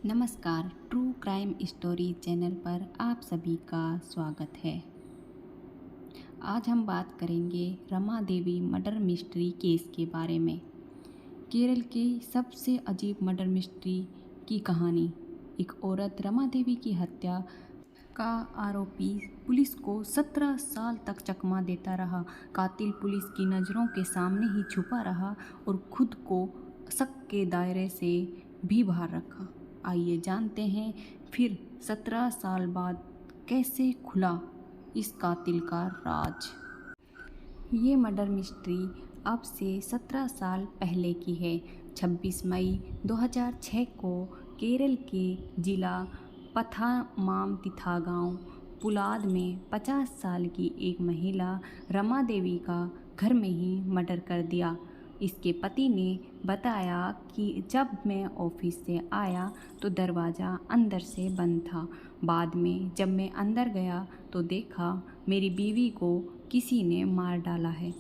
नमस्कार, true crime story channel पर आप सभी का स्वागत है। आज हम बात करेंगे Rama Devi murder mystery case के बारे में। केरल के सबसे अजीब मर्डर मिस्ट्री की कहानी। एक औरत रमा देवी की हत्या का आरोपी पुलिस को 17 साल तक चकमा देता रहा। कातिल पुलिस की नज़रों के सामने ही छुपा रहा और खुद को शक के दायरे से भी बाहर रखा। आइए जानते हैं फिर 17 साल बाद कैसे खुला इस कातिल का राज। ये मर्डर मिस्ट्री अब से 17 साल पहले की है। 26 मई 2006 को केरल के जिला पथामामतिथा गांव पुलाद में 50 साल की एक महिला रमा देवी का घर में ही मर्डर कर दिया। इसके पति ने बताया कि जब मैं ऑफिस से आया तो दरवाज़ा अंदर से बंद था। बाद में जब मैं अंदर गया तो देखा मेरी बीवी को किसी ने मार डाला है।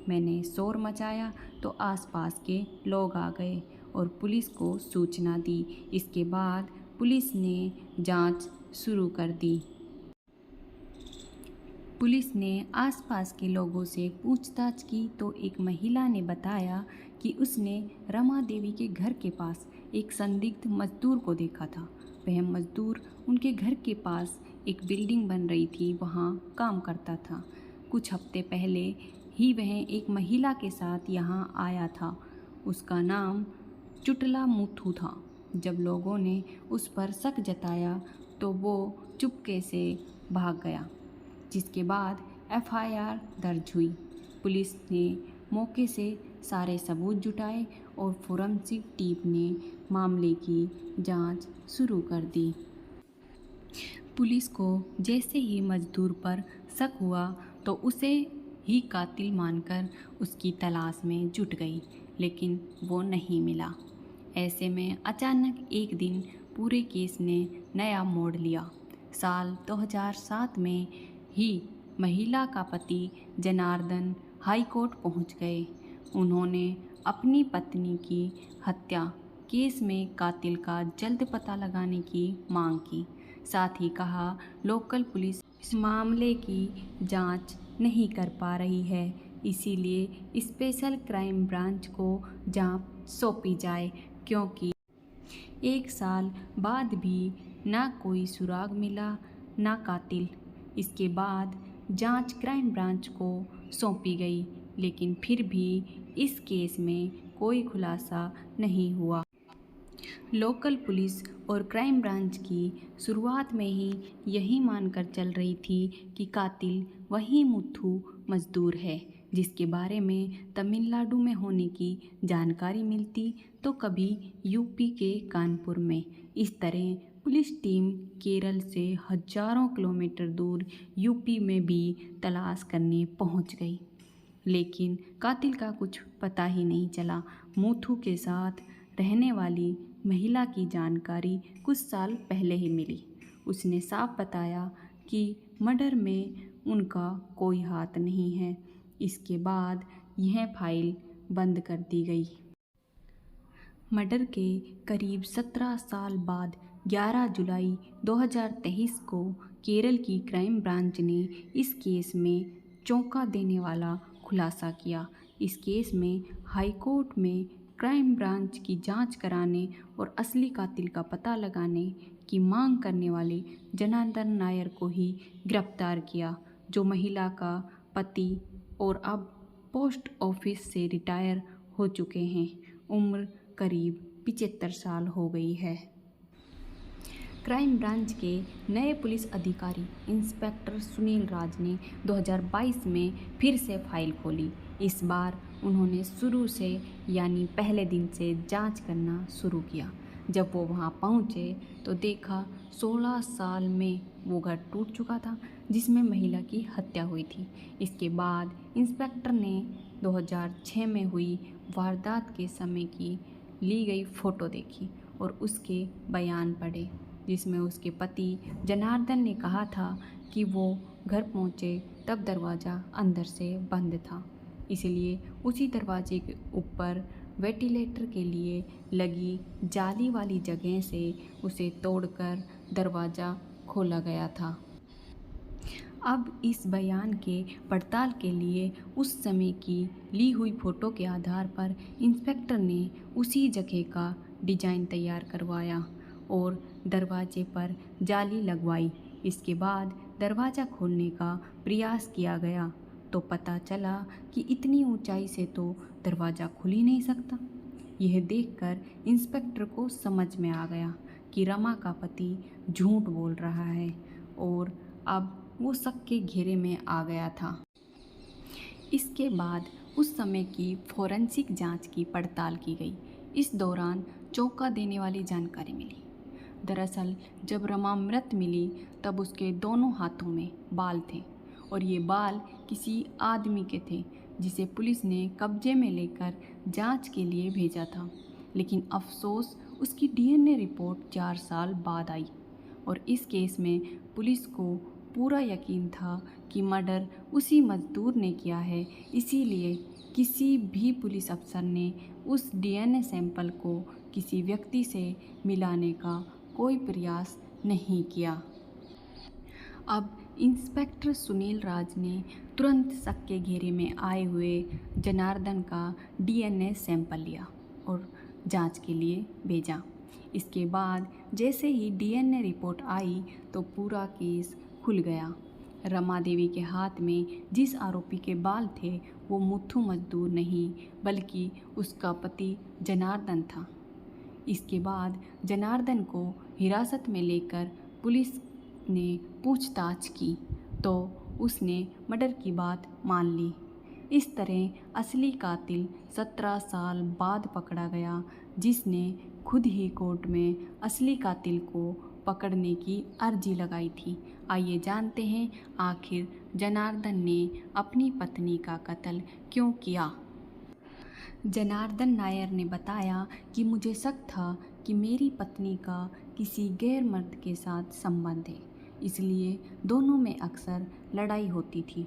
मैंने शोर मचाया तो आसपास के लोग आ गए और पुलिस को सूचना दी। इसके बाद पुलिस ने जांच शुरू कर दी। पुलिस ने आसपास के लोगों से पूछताछ की तो एक महिला ने बताया कि उसने रमा देवी के घर के पास एक संदिग्ध मजदूर को देखा था। वह मजदूर उनके घर के पास एक बिल्डिंग बन रही थी, वहाँ काम करता था। कुछ हफ्ते पहले ही वह एक महिला के साथ यहाँ आया था। उसका नाम चुटला मुथु था। जब लोगों ने उस पर शक जताया तो वो चुपके से भाग गया, जिसके बाद एफआईआर दर्ज हुई। पुलिस ने मौके से सारे सबूत जुटाए और फोरेंसिक टीम ने मामले की जांच शुरू कर दी। पुलिस को जैसे ही मजदूर पर शक हुआ तो उसे ही कातिल मानकर उसकी तलाश में जुट गई, लेकिन वो नहीं मिला। ऐसे में अचानक एक दिन पूरे केस ने नया मोड़ लिया। साल 2007 में ही महिला का पति जनार्दन हाई कोर्ट पहुंच गए। उन्होंने अपनी पत्नी की हत्या केस में कातिल का जल्द पता लगाने की मांग की। साथ ही कहा लोकल पुलिस इस मामले की जांच नहीं कर पा रही है, इसीलिए स्पेशल क्राइम ब्रांच को जांच सौंपी जाए, क्योंकि 1 साल बाद भी ना कोई सुराग मिला ना कातिल। इसके बाद जांच क्राइम ब्रांच को सौंपी गई, लेकिन फिर भी इस केस में कोई खुलासा नहीं हुआ। लोकल पुलिस और क्राइम ब्रांच की शुरुआत में ही यही मानकर चल रही थी कि कातिल वही मुथु मजदूर है, जिसके बारे में तमिलनाडु में होने की जानकारी मिलती तो कभी यूपी के कानपुर में। इस तरह पुलिस टीम केरल से हजारों किलोमीटर दूर यूपी में भी तलाश करने पहुंच गई, लेकिन कातिल का कुछ पता ही नहीं चला। मुथु के साथ रहने वाली महिला की जानकारी कुछ साल पहले ही मिली। उसने साफ बताया कि मर्डर में उनका कोई हाथ नहीं है। इसके बाद यह फाइल बंद कर दी गई। मर्डर के करीब 17 साल बाद 11 जुलाई 2023 को केरल की क्राइम ब्रांच ने इस केस में चौंका देने वाला खुलासा किया। इस केस में हाई कोर्ट में क्राइम ब्रांच की जांच कराने और असली कातिल का पता लगाने की मांग करने वाले जनार्दन नायर को ही गिरफ्तार किया, जो महिला का पति और अब पोस्ट ऑफिस से रिटायर हो चुके हैं। उम्र करीब 75 साल हो गई है। क्राइम ब्रांच के नए पुलिस अधिकारी इंस्पेक्टर सुनील राज ने 2022 में फिर से फाइल खोली। इस बार उन्होंने शुरू से यानी पहले दिन से जांच करना शुरू किया। जब वो वहां पहुंचे तो देखा 16 साल में वो घर टूट चुका था जिसमें महिला की हत्या हुई थी। इसके बाद इंस्पेक्टर ने 2006 में हुई वारदात के समय की ली गई फ़ोटो देखी और उसके बयान पढ़े, जिसमें उसके पति जनार्दन ने कहा था कि वो घर पहुंचे तब दरवाज़ा अंदर से बंद था, इसलिए उसी दरवाजे के ऊपर वेंटिलेटर के लिए लगी जाली वाली जगह से उसे तोड़कर दरवाज़ा खोला गया था। अब इस बयान के पड़ताल के लिए उस समय की ली हुई फ़ोटो के आधार पर इंस्पेक्टर ने उसी जगह का डिज़ाइन तैयार करवाया और दरवाजे पर जाली लगवाई। इसके बाद दरवाज़ा खोलने का प्रयास किया गया तो पता चला कि इतनी ऊंचाई से तो दरवाज़ा खुल ही नहीं सकता। यह देखकर इंस्पेक्टर को समझ में आ गया कि रमा का पति झूठ बोल रहा है और अब वो शक के घेरे में आ गया था। इसके बाद उस समय की फोरेंसिक जांच की पड़ताल की गई। इस दौरान चौंका देने वाली जानकारी मिली। दरअसल जब रमा मृत मिली तब उसके दोनों हाथों में बाल थे और ये बाल किसी आदमी के थे जिसे पुलिस ने कब्जे में लेकर जांच के लिए भेजा था। लेकिन अफसोस उसकी डीएनए रिपोर्ट 4 साल बाद आई और इस केस में पुलिस को पूरा यकीन था कि मर्डर उसी मजदूर ने किया है। इसीलिए किसी भी पुलिस अफसर ने उस डीएनए सैंपल को किसी व्यक्ति से मिलाने का कोई प्रयास नहीं किया। अब इंस्पेक्टर सुनील राज ने तुरंत शक के घेरे में आए हुए जनार्दन का डीएनए सैंपल लिया और जांच के लिए भेजा। इसके बाद जैसे ही डीएनए रिपोर्ट आई तो पूरा केस खुल गया। रमा देवी के हाथ में जिस आरोपी के बाल थे वो मुथु मजदूर नहीं बल्कि उसका पति जनार्दन था। इसके बाद जनार्दन को हिरासत में लेकर पुलिस ने पूछताछ की तो उसने मर्डर की बात मान ली। इस तरह असली कातिल 17 साल बाद पकड़ा गया, जिसने खुद ही कोर्ट में असली कातिल को पकड़ने की अर्जी लगाई थी। आइए जानते हैं आखिर जनार्दन ने अपनी पत्नी का कत्ल क्यों किया। जनार्दन नायर ने बताया कि मुझे शक था कि मेरी पत्नी का किसी गैर मर्द के साथ संबंध है, इसलिए दोनों में अक्सर लड़ाई होती थी।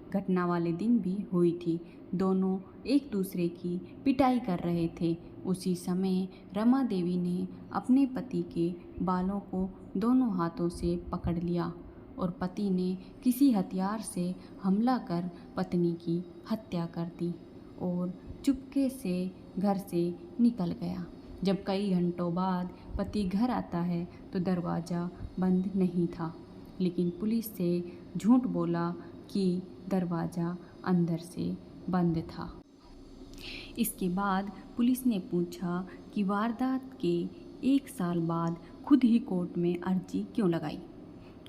घटना वाले दिन भी हुई थी। दोनों एक दूसरे की पिटाई कर रहे थे। उसी समय रमा देवी ने अपने पति के बालों को दोनों हाथों से पकड़ लिया और पति ने किसी हथियार से हमला कर पत्नी की हत्या कर दी और चुपके से घर से निकल गया। जब कई घंटों बाद पति घर आता है तो दरवाज़ा बंद नहीं था, लेकिन पुलिस से झूठ बोला कि दरवाज़ा अंदर से बंद था। इसके बाद पुलिस ने पूछा कि वारदात के 1 साल बाद खुद ही कोर्ट में अर्जी क्यों लगाई,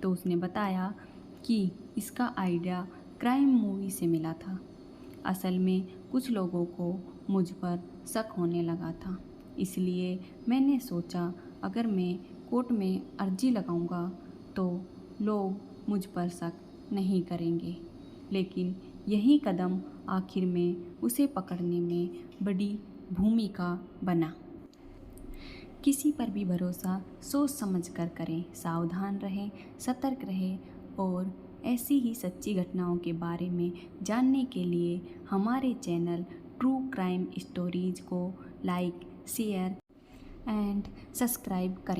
तो उसने बताया कि इसका आइडिया क्राइम मूवी से मिला था। असल में कुछ लोगों को मुझ पर शक होने लगा था, इसलिए मैंने सोचा अगर मैं कोर्ट में अर्जी लगाऊंगा तो लोग मुझ पर शक नहीं करेंगे। लेकिन यही कदम आखिर में उसे पकड़ने में बड़ी भूमिका बना। किसी पर भी भरोसा सोच समझ कर करें, सावधान रहें, सतर्क रहें और ऐसी ही सच्ची घटनाओं के बारे में जानने के लिए हमारे चैनल ट्रू क्राइम स्टोरीज़ को लाइक, शेयर एंड सब्सक्राइब करें।